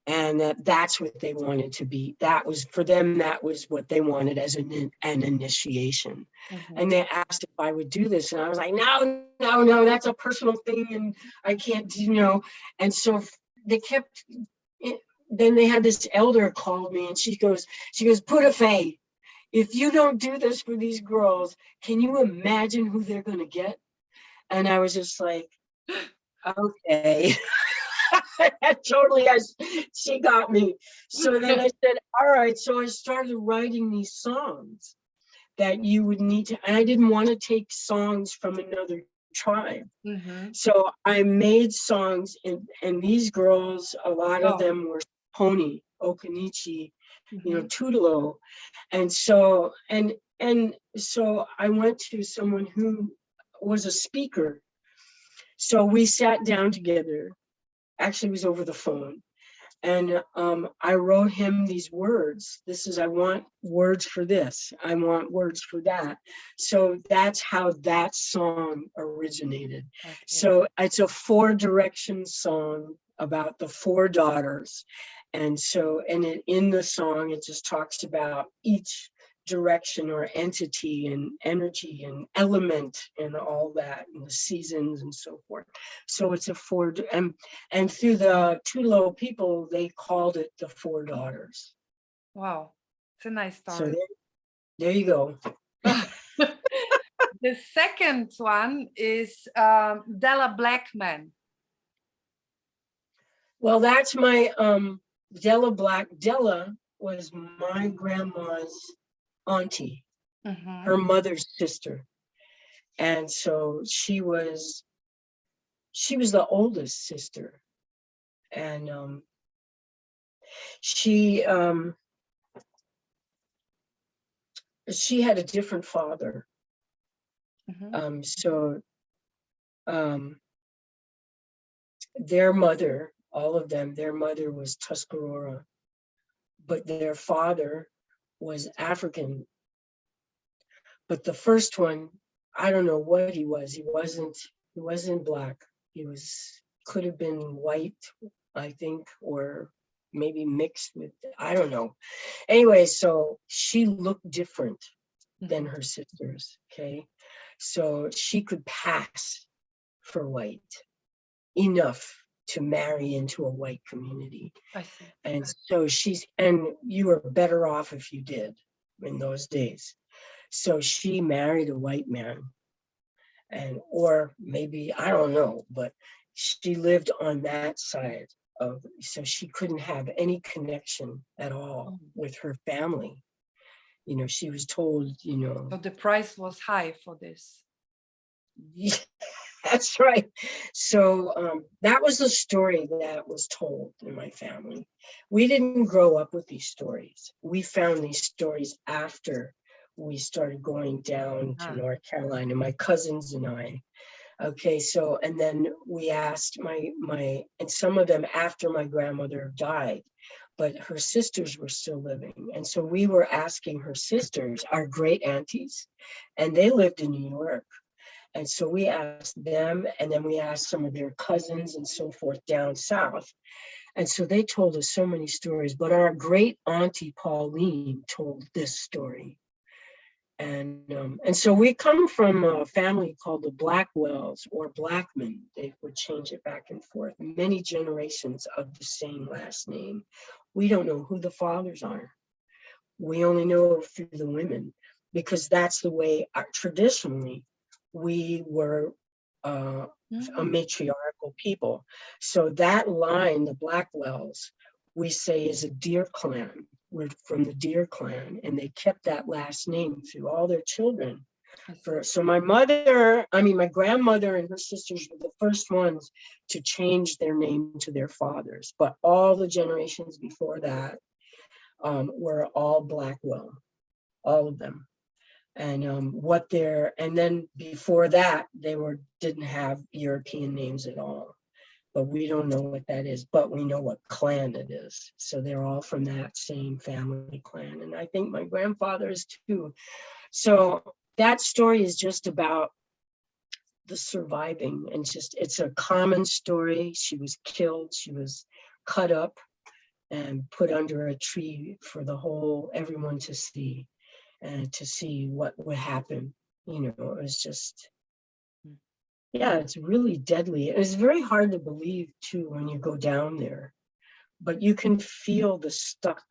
And that's what they wanted to be. That was for them, that was what they wanted as an initiation. And they asked if I would do this. And I was like, no, that's a personal thing. And I can't, you know. And so they kept, then they had this elder call me, and she goes, Pura, if you don't do this for these girls, can you imagine who they're going to get? And I was just like, okay. Totally, she got me. So then I said, all right. So I started writing these songs that you would need to, and I didn't want to take songs from another tribe. So I made songs, and these girls, a lot of them were Pony, Okanichi, you know, Tutelo. And so, and so I went to someone who was a speaker. So we sat down together. Actually, it was over the phone. And I wrote him these words. I want words for this. I want words for that. So that's how that song originated. So it's a 4 direction song about the 4 daughters. And so, and in the song, it just talks about each direction or entity and energy and element and all that, and the seasons and so forth. So it's a four, and through the Tulo people, they called it the Four Daughters. Wow, it's a nice So story. there you go. The second one is Della Blackman. Well, that's my Della Black. Della was my grandma's auntie, her mother's sister. And so she was the oldest sister. And she had a different father. So their mother, all of them, their mother was Tuscarora, but their father was African. But the first one, I don't know what he was. He wasn't black. Could have been white, I think, or maybe mixed with, I don't know. Anyway, so she looked different than her sisters, okay? So she could pass for white enough to marry into a white community. I see. And so and you were better off if you did in those days. So she married a white man, or maybe, I don't know, but she lived on that side so she couldn't have any connection at all with her family. You know, she was told, you know. So the price was high for this. Yeah, that's right. So that was the story that was told in my family. We didn't grow up with these stories. We found these stories after we started going down to North Carolina, my cousins and I. Okay, so, and then we asked and some of them after my grandmother died, but her sisters were still living. And so we were asking her sisters, our great aunties, and they lived in New York. And so we asked them, and then we asked some of their cousins and so forth down south. And so they told us so many stories, but our great auntie Pauline told this story. And so we come from a family called the Blackwells or Blackman. They would change it back and forth. Many generations of the same last name. We don't know who the fathers are. We only know through the women, because that's the way traditionally we were a matriarchal people. So that line, the Blackwells, we say is a deer clan. We're from the Deer clan, and they kept that last name through all their children. So my grandmother and her sisters were the first ones to change their name to their fathers, but all the generations before that were all Blackwell, all of them. And and then before that, they didn't have European names at all. But we don't know what that is, but we know what clan it is. So they're all from that same family clan. And I think my grandfather is too. So that story is just about the surviving, and it's a common story. She was killed, she was cut up and put under a tree for everyone to see, and to see what would happen. You know, it was just, yeah, it's really deadly. It's very hard to believe too when you go down there, but you can feel the stuck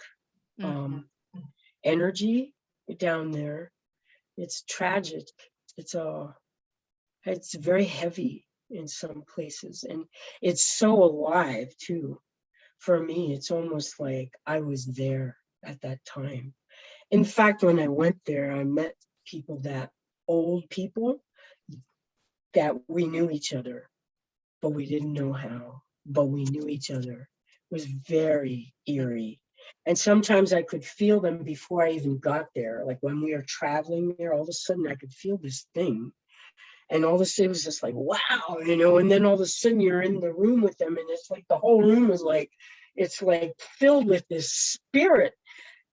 energy down there. It's tragic. It's very heavy in some places, and it's so alive too. For me, it's almost like I was there at that time. In fact, when I went there, I met old people that we knew each other, but we didn't know how, but we knew each other. It was very eerie. And sometimes I could feel them before I even got there. Like when we were traveling there, all of a sudden I could feel this thing. And all of a sudden it was just like, wow, you know, and then all of a sudden you're in the room with them, and it's like the whole room is like, it's like filled with this spirit.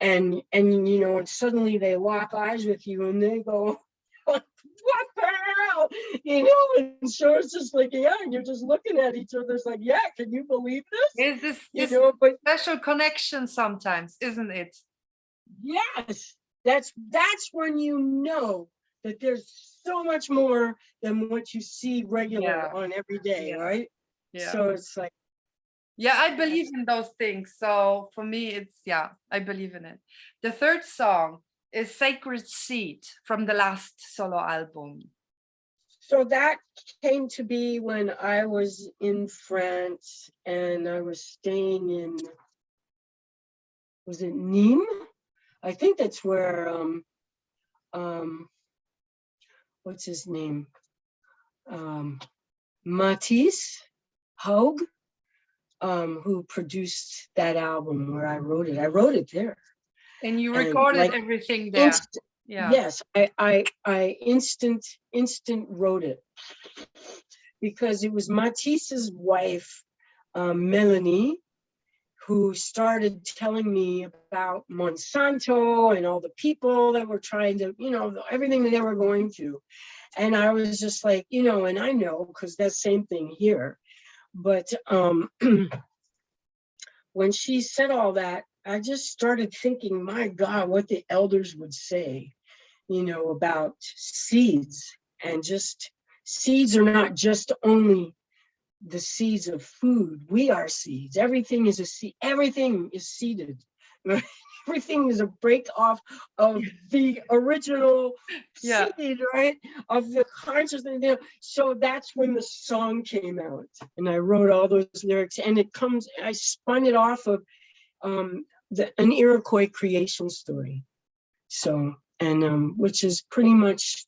And you know, and suddenly they lock eyes with you and they go, Like, what the hell? You know, and so it's just like, yeah, and you're just looking at each other. It's like, yeah, can you believe this? Is this You this know, but special connection sometimes, isn't it? yes, that's when you know that there's so much more than what you see regular Yeah, on every day, yeah, right? yeah. So it's like, Yeah, I yes. believe in those things. So for me, it's, yeah, I believe in it. The third song is Sacred Seed from the last solo album. So that came to be when I was in France and I was staying in, was it Nîmes? I think that's where what's his name? Matisse Haug, who produced that album where I wrote it. I wrote it there. And you And recorded like everything there. Yeah. yes, I instant wrote it because it was Matisse's wife, Melanie, who started telling me about Monsanto and all the people that were trying to, you know, everything that they were going to. And I was just like, you know, and I know because that's the same thing here. But when she said all that, I just started thinking, my God, what the elders would say, you know, about seeds. And just seeds are not just only the seeds of food. We are seeds. Everything is a seed. Everything is seeded. Everything is a break off of the original Yeah. seed, right? Of the consciousness. So that's when the song came out, and I wrote all those lyrics. And it comes. I spun it off of an Iroquois creation story. So, and which is pretty much,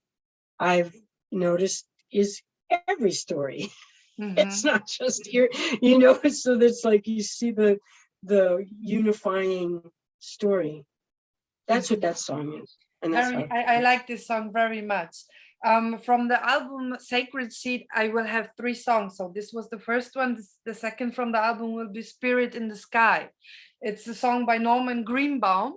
I've noticed, is every story. It's not just here, you know, so that's like you see the unifying story. That's what that song is. And that's how I like this song very much. From the album Sacred Seed, I will have 3 songs. So this was the first one. The second from the album will be Spirit in the Sky. It's a song by Norman Greenbaum.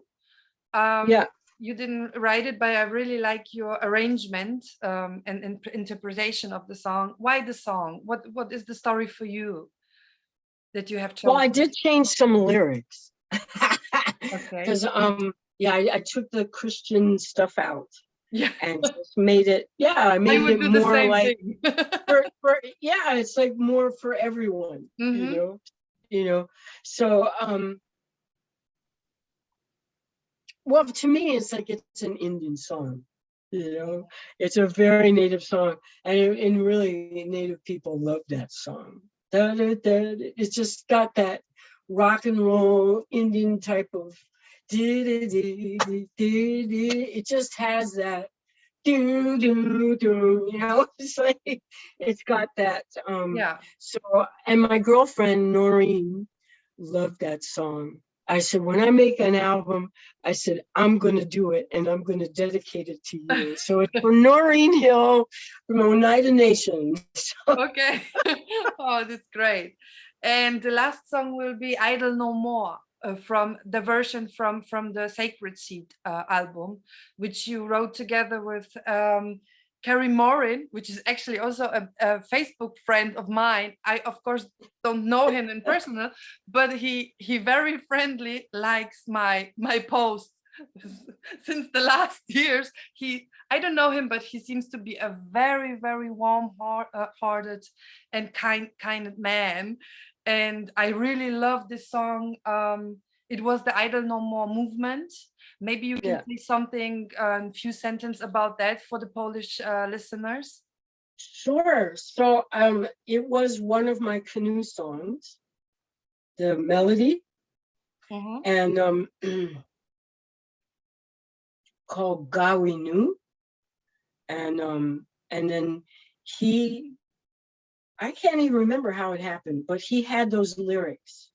yeah. You didn't write it, but I really like your arrangement and interpretation of the song. Why the song? What is the story for you that you have chosen? Well, I did change some lyrics. Okay. Because yeah, I took the Christian stuff out. Yeah. And just made it, yeah, I made it more like for yeah, it's like more for everyone, you know. So well, to me, it's like it's an Indian song, you know. It's a very native song, and really native people love that song. It's just got that rock and roll Indian type of. It just has that. You know, it's like it's got that. Yeah. So, and my girlfriend Noreen loved that song. I said, when I make an album, I said, I'm going to do it and I'm going to dedicate it to you. So it's for Noreen Hill from Oneida Nation. Okay. Oh, that's great. And the last song will be Idle No More from the version from the Sacred Seed album, which you wrote together with Carrie Morin, which is actually also a Facebook friend of mine. I, of course, don't know him in person, but he very friendly likes my posts since the last years. I don't know him, but he seems to be a very, very warm-hearted and kind man. And I really love this song. It was the Idle No More movement. Maybe you can say something, a few sentences about that for the Polish listeners. Sure. So it was one of my canoe songs, the melody, and called Gawinu. And then I can't even remember how it happened, but he had those lyrics.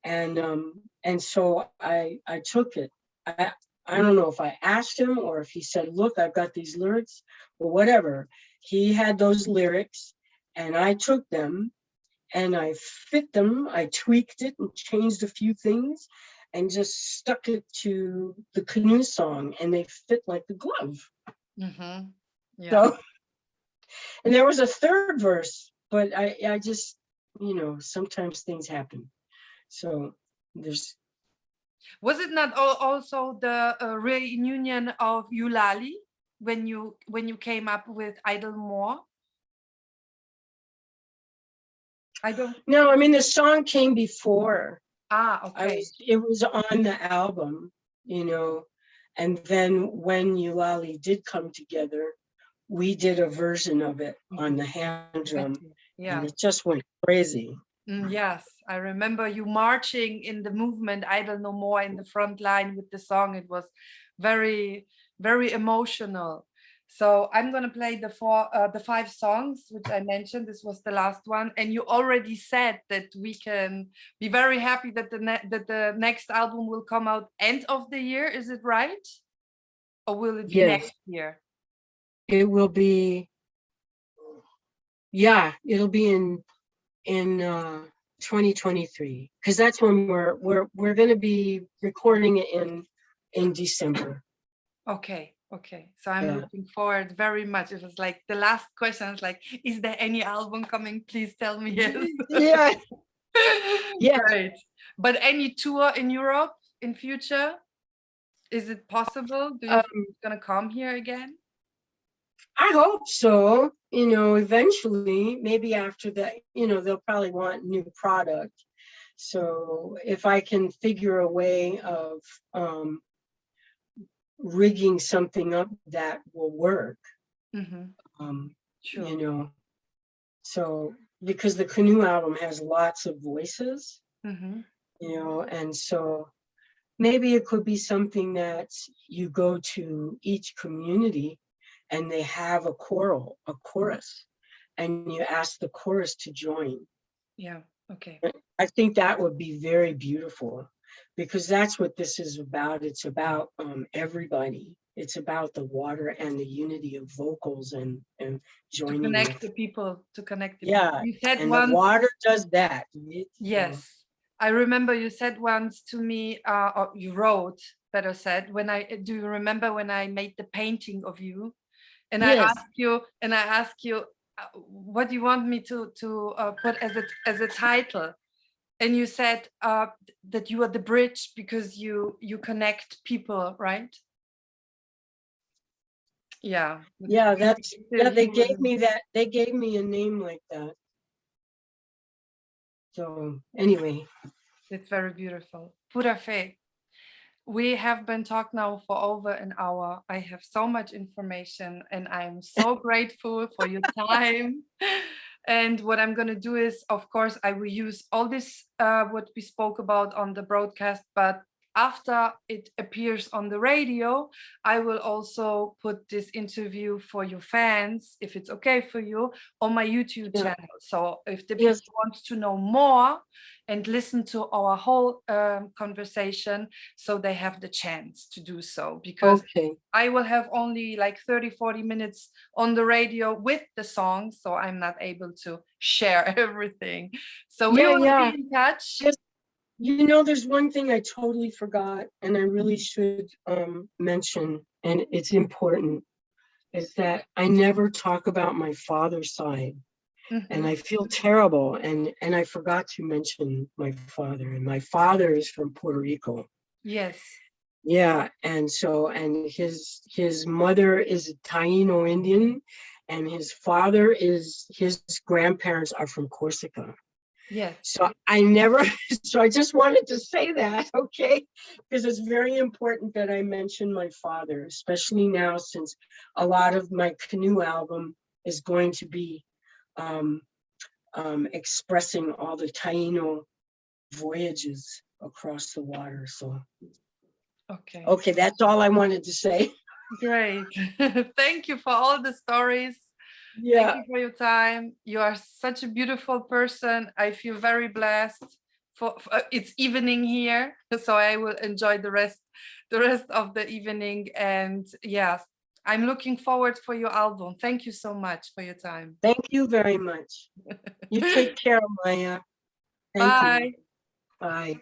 And so I took it. I don't know if I asked him or if he said, look, I've got these lyrics or whatever. He had those lyrics and I took them and I fit them. I tweaked it and changed a few things and just stuck it to the canoe song, and they fit like the glove. Yeah. So, and there was a third verse, but I just, sometimes things happen. So there's. Was it not also the reunion of Eulalie when you came up with Idle More? I don't. No, I mean the song came before. Okay. It was on the album, and then when Eulalie did come together, we did a version of it on the hand drum, Yeah. and it just went crazy. Yes, I remember you marching in the movement Idle No More in the front line with the song. It was very, very emotional. So I'm going to play the 5 songs which I mentioned. This was the last one, and you already said that we can be very happy that the next album will come out end of the year. Is it right, or will it be next year? It will be. Yeah, it'll be in 2023, because that's when we're going to be recording it in December. Okay. So I'm looking forward very much. It was like the last question was like, is there any album coming? Please tell me yes. Yeah. Yeah. Great. But any tour in Europe in future? Is it possible? Do you think it's gonna come here again? I hope so. Eventually, maybe after that, they'll probably want new product. So if I can figure a way of rigging something up that will work, Sure. So because the Canoe album has lots of voices, and so maybe it could be something that you go to each community and they have a chorus, and you ask the chorus to join. Yeah. Okay. I think that would be very beautiful, because that's what this is about. It's about everybody. It's about the water and the unity of vocals and joining. To connect the people. Yeah, You said and once, the water does that. Yes. I remember you said once to me, or you wrote, better said, do you remember when I made the painting of you? And I asked you, what do you want me to put as a title? And you said that you are the bridge because you connect people, right? Yeah. Yeah, they gave me that. They gave me a name like that. So anyway. It's very beautiful. Pura fe. We have been talking now for over an hour. I have so much information and I'm so grateful for your time. And what I'm going to do is, of course, I will use all this, what we spoke about on the broadcast, but after it appears on the radio, I will also put this interview for your fans, if it's okay for you, on my YouTube channel. So if the people want to know more and listen to our whole conversation, so they have the chance to do so, because I will have only like 30-40 minutes on the radio with the song, so I'm not able to share everything. So we will be in touch. There's one thing I totally forgot, and I really should mention, and it's important, is that I never talk about my father's side. And I feel terrible, and I forgot to mention my father, and my father is from Puerto Rico. Yes. Yeah, and so, and his mother is a Taino Indian, and his grandparents are from Corsica. Yes. So I just wanted to say that, okay? Because it's very important that I mention my father, especially now since a lot of my Canoe album is going to be expressing all the Taino voyages across the water. So, okay, that's all I wanted to say. Great. Thank you for all the stories. Yeah. Thank you for your time. You are such a beautiful person. I feel very blessed. For it's evening here, so I will enjoy the rest of the evening. And yes, I'm looking forward for your album. Thank you so much for your time. Thank you very much. You take care, Maya. Bye. Bye.